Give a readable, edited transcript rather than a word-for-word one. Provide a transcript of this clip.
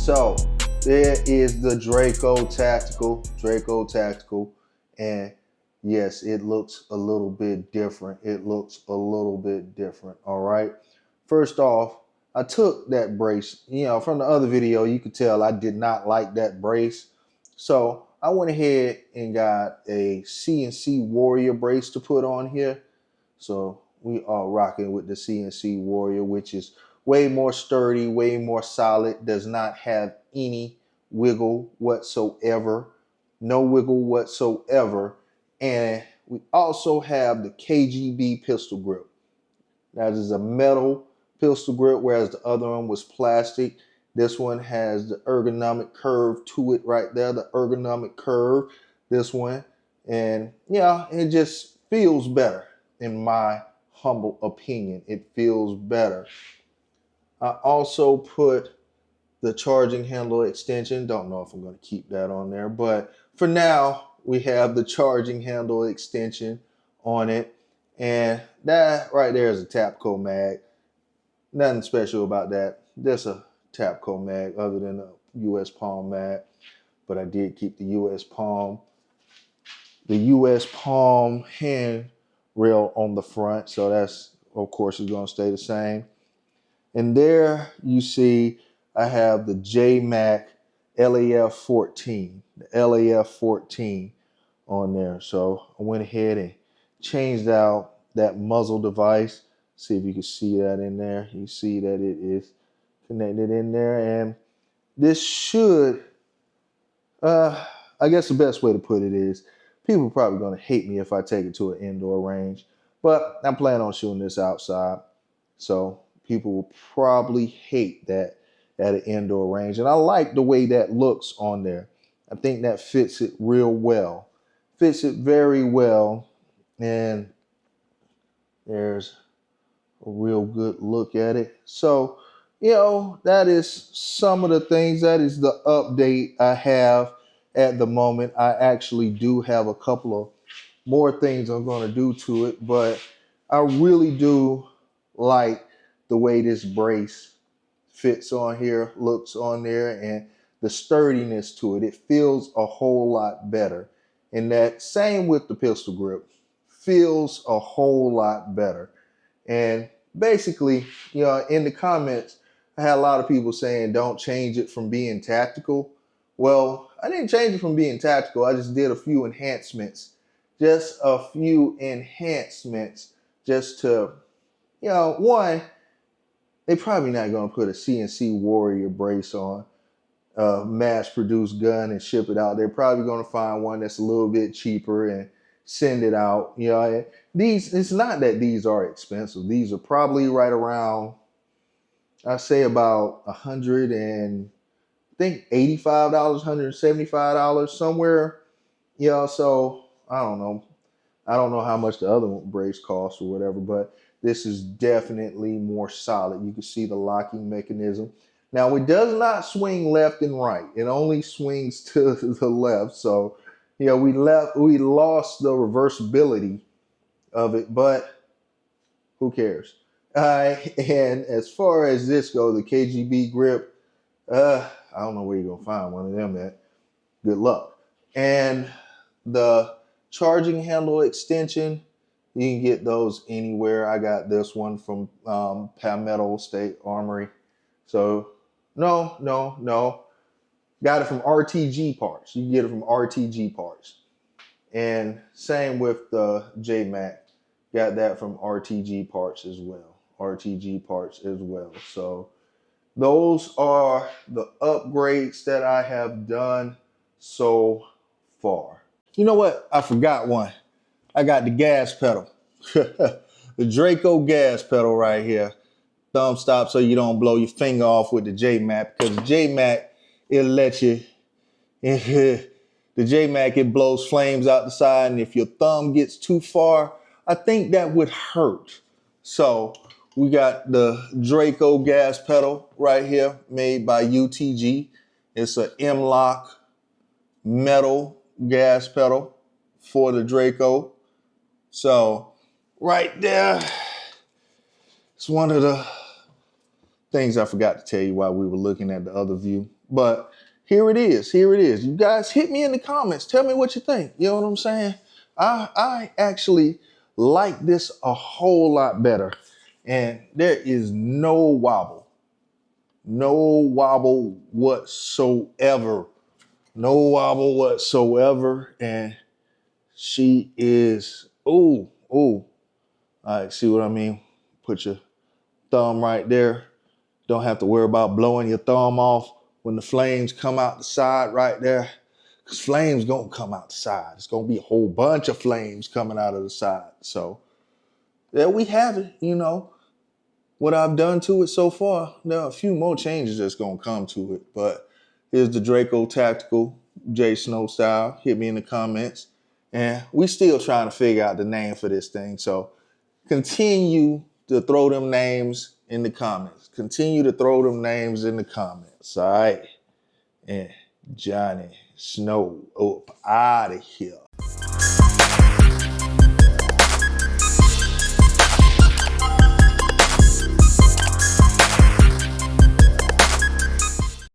So there is the Draco Tactical, and yes, it looks a little bit different. All right. First off, I took that brace, from the other video, you could tell I did not like that brace. So I went ahead and got a CNC Warrior brace to put on here. So we are rocking with the CNC Warrior, which is way more sturdy, way more solid, does not have any wiggle whatsoever, no wiggle whatsoever. And we also have the KGB pistol grip. That is a metal pistol grip, whereas the other one was plastic. This one has the ergonomic curve to it right there, the ergonomic curve, this one. And yeah, it just feels better in my humble opinion. It feels better. I also put the charging handle extension. Don't know if I'm going to keep that on there, but for now we have the charging handle extension on it. And that right there is a Tapco mag. Nothing special about that. Just a Tapco mag other than a US Palm mag. But I did keep the US Palm hand rail on the front. So that's, of course, is going to stay the same. And there you see I have the JMac LAF14, the LAF14 on there. So I went ahead and changed out that muzzle device. See if you can see that in there. You see that it is connected in there. And this should, I guess the best way to put it is, people are probably going to hate me if I take it to an indoor range, but I plan on shooting this outside. So people will probably hate that at an indoor range. And I like the way that looks on there. I think that fits it real well. Fits it very well. And there's a real good look at it. So, that is some of the things. That is the update I have at the moment. I actually do have a couple of more things I'm going to do to it, but I really do like the way this brace fits on here, looks on there, and the sturdiness to it. It feels a whole lot better. And that same with the pistol grip, feels a whole lot better. And basically, in the comments, I had a lot of people saying don't change it from being tactical. Well, I didn't change it from being tactical. I just did a few enhancements, just to, one, they probably not going to put a CNC Warrior brace on a mass-produced gun and ship it out. They're probably going to find one that's a little bit cheaper and send it out. It's not that these are expensive. These are probably right around, I say about $185, $175 somewhere. So I don't know. I don't know how much the other brace costs or whatever, but this is definitely more solid. You can see the locking mechanism. Now, it does not swing left and right. It only swings to the left. So, we lost the reversibility of it, but who cares? And as far as this goes, the KGB grip, I don't know where you're gonna find one of them at. Good luck. And the charging handle extension, you can get those anywhere. I got this one from Palmetto State Armory. So no. Got it from RTG Parts. You can get it from RTG Parts. And same with the JMac. Got that from RTG Parts as well. So those are the upgrades that I have done so far. You know what? I forgot one. I got the gas pedal. The Draco gas pedal right here. Thumb stop so you don't blow your finger off with the JMac, because the JMac, it'll let you, the JMac, it blows flames out the side, and if your thumb gets too far, I think that would hurt. So we got the Draco gas pedal right here, made by UTG. It's an M-LOK metal gas pedal for the Draco. So right there, it's one of the things I forgot to tell you while we were looking at the other view. But here it is. Here it is. You guys hit me in the comments. Tell me what you think. You know what I'm saying? I actually like this a whole lot better. And there is no wobble. No wobble whatsoever. No wobble whatsoever. And she is, ooh. All right, see what I mean? Put your thumb right there. Don't have to worry about blowing your thumb off when the flames come out the side right there. Because flames gonna come out the side. It's gonna be a whole bunch of flames coming out of the side. So there we have it, you know. What I've done to it so far. There are a few more changes that's gonna come to it. But here's the Draco Tactical J Snow style. Hit me in the comments. And we still trying to figure out the name for this thing. So continue to throw them names in the comments. Continue to throw them names in the comments. All right. And Johnny Snow up out of here.